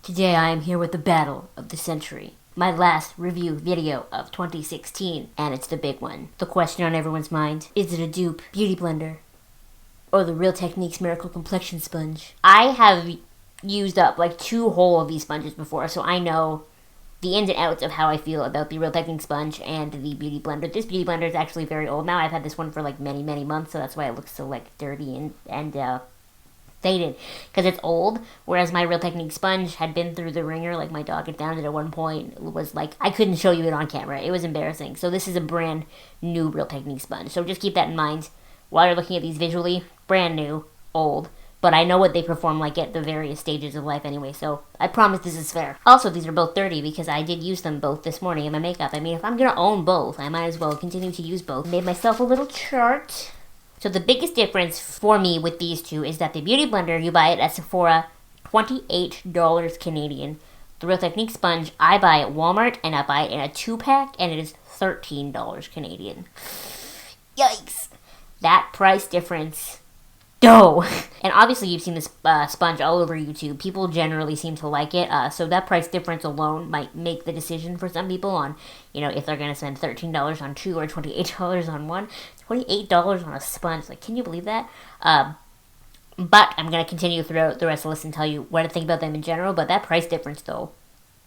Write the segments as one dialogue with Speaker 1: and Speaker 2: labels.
Speaker 1: Today I am here with the battle of the century. My last review video of 2016, and it's the big one. The question on everyone's mind, is it a dupe beauty blender or the Real Techniques Miracle Complexion Sponge? I have used up like 2 whole of these sponges before, so I know the ins and outs of how I feel about the Real Techniques sponge and the beauty blender. This beauty blender is actually very old now. I've had this one for like many months, so that's why it looks so like dirty and faded, because it's old, whereas my Real Techniques sponge had been through the ringer. Like, my dog had found it at one point. It was like, I couldn't show you it on camera. It was embarrassing. So this is a brand new Real Techniques sponge. So just keep that in mind while you're looking at these visually. Brand new, old, but I know what they perform like at the various stages of life anyway, so I promise this is fair. Also, these are both dirty because I did use them both this morning in my makeup. I mean, if I'm gonna own both, I might as well continue to use both. Made myself a little chart. So the biggest difference for me with these two is that the beauty blender, you buy it at Sephora, $28 Canadian. The Real Techniques sponge, I buy at Walmart, and I buy it in a 2-pack, and it is $13 Canadian. Yikes! That price difference. Dough! And obviously you've seen this sponge all over YouTube. People generally seem to like it, so that price difference alone might make the decision for some people on, you know, if they're going to spend $13 on 2 or $28 on 1. $28 on a sponge, like, can you believe that? But I'm going to continue throughout the rest of the list and tell you what I think about them in general, but that price difference, though,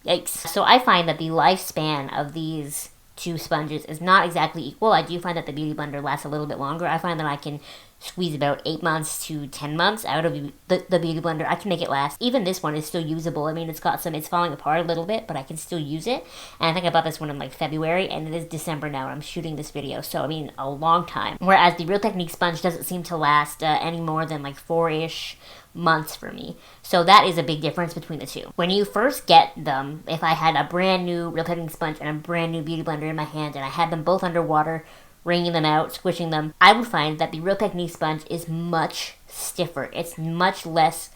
Speaker 1: yikes. So I find that the lifespan of these 2 sponges is not exactly equal. I do find that the beauty blender lasts a little bit longer. I find that I can squeeze about 8 months to 10 months out of the beauty blender. I can make it last. Even this one is still usable. I mean, it's falling apart a little bit, but I can still use it. And I think I bought this one in like February, and it is December now, and I'm shooting this video. So, I mean, a long time. Whereas the Real Techniques sponge doesn't seem to last any more than like 4-ish months for me. So that is a big difference between the two. When you first get them, if I had a brand new Real Techniques sponge and a brand new beauty blender in my hand, and I had them both underwater, wringing them out, squishing them, I would find that the Real Techniques sponge is much stiffer. It's much less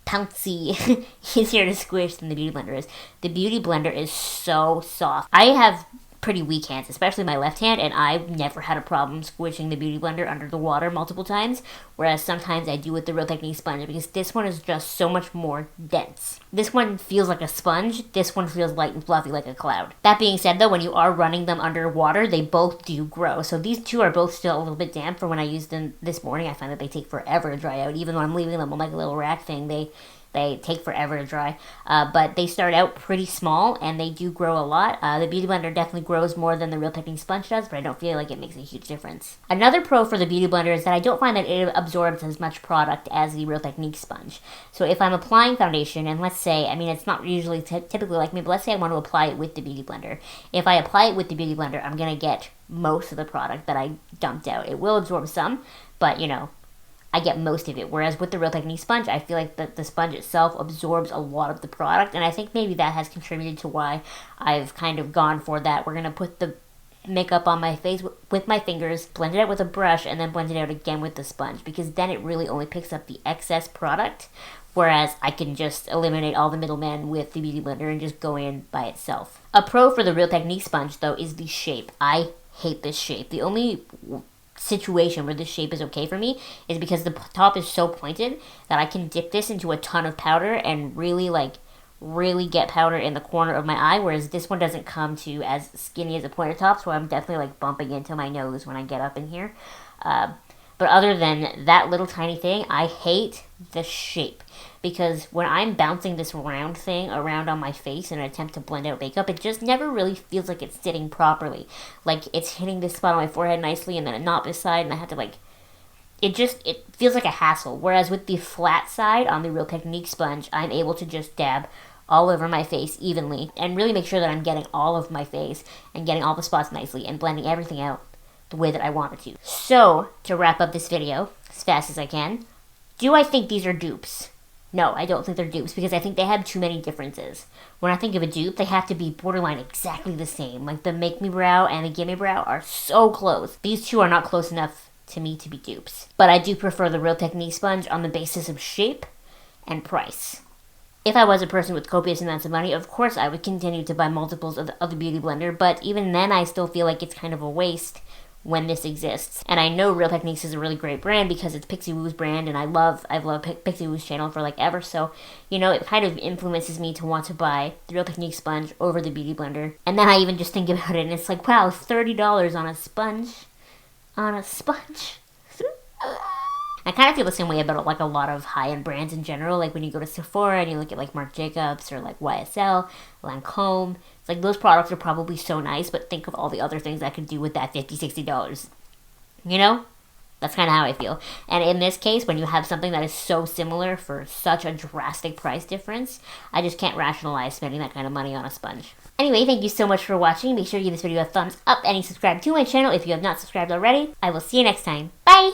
Speaker 1: pouncy, easier to squish than the beauty blender is. The beauty blender is so soft. I have pretty weak hands, especially my left hand, and I've never had a problem squishing the beauty blender under the water multiple times, whereas sometimes I do with the Real Techniques sponge, because this one is just so much more dense. This one feels like a sponge, this one feels light and fluffy like a cloud. That being said, though, when you are running them underwater, they both do grow. So these two are both still a little bit damp. For when I used them this morning, I find that they take forever to dry out. Even when I'm leaving them on like a little rack thing, they take forever to dry, but they start out pretty small, and they do grow a lot. The beauty blender definitely grows more than the Real Techniques sponge does, but I don't feel like it makes a huge difference. Another pro for the beauty blender is that I don't find that it absorbs as much product as the Real Techniques sponge. So if I'm applying foundation, and let's say, I mean, it's not usually typically like me, but let's say I want to apply it with the beauty blender. If I apply it with the beauty blender, I'm going to get most of the product that I dumped out. It will absorb some, but, you know, I get most of it, whereas with the Real Techniques sponge, I feel like the sponge itself absorbs a lot of the product, and I think maybe that has contributed to why I've kind of gone for that. We're going to put the makeup on my face with my fingers, blend it out with a brush, and then blend it out again with the sponge, because then it really only picks up the excess product, whereas I can just eliminate all the middlemen with the beauty blender and just go in by itself. A pro for the Real Techniques sponge, though, is the shape. I hate this shape. The only situation where this shape is okay for me is because the top is so pointed that I can dip this into a ton of powder and really get powder in the corner of my eye, whereas this one doesn't come to as skinny as a pointed top, so I'm definitely like bumping into my nose when I get up in here. But other than that little tiny thing, I hate the shape, because when I'm bouncing this round thing around on my face in an attempt to blend out makeup, it just never really feels like it's sitting properly. Like, it's hitting this spot on my forehead nicely, and then not this side, and I have to like, it feels like a hassle. Whereas with the flat side on the Real Techniques sponge, I'm able to just dab all over my face evenly and really make sure that I'm getting all of my face and getting all the spots nicely and blending everything out the way that I want it to. So, to wrap up this video as fast as I can, do I think these are dupes? No, I don't think they're dupes, because I think they have too many differences. When I think of a dupe, they have to be borderline exactly the same. Like, the Make Me Brow and the Gimme Brow are so close. These two are not close enough to me to be dupes. But I do prefer the Real Techniques sponge on the basis of shape and price. If I was a person with copious amounts of money, of course I would continue to buy multiples of the beauty blender, but even then I still feel like it's kind of a waste when this exists. And I know Real Techniques is a really great brand because it's Pixie Woo's brand, and I've loved Pixie Woo's channel for like ever. So, you know, it kind of influences me to want to buy the Real Techniques sponge over the Beauty Blender. And then I even just think about it, and it's like, wow, $30 on a sponge. On a sponge. I kind of feel the same way about like a lot of high-end brands in general. Like when you go to Sephora and you look at like Marc Jacobs or like YSL, Lancome. It's like those products are probably so nice, but think of all the other things I could do with that $50, $60. You know? That's kind of how I feel. And in this case, when you have something that is so similar for such a drastic price difference, I just can't rationalize spending that kind of money on a sponge. Anyway, thank you so much for watching. Make sure you give this video a thumbs up and you subscribe to my channel if you have not subscribed already. I will see you next time. Bye!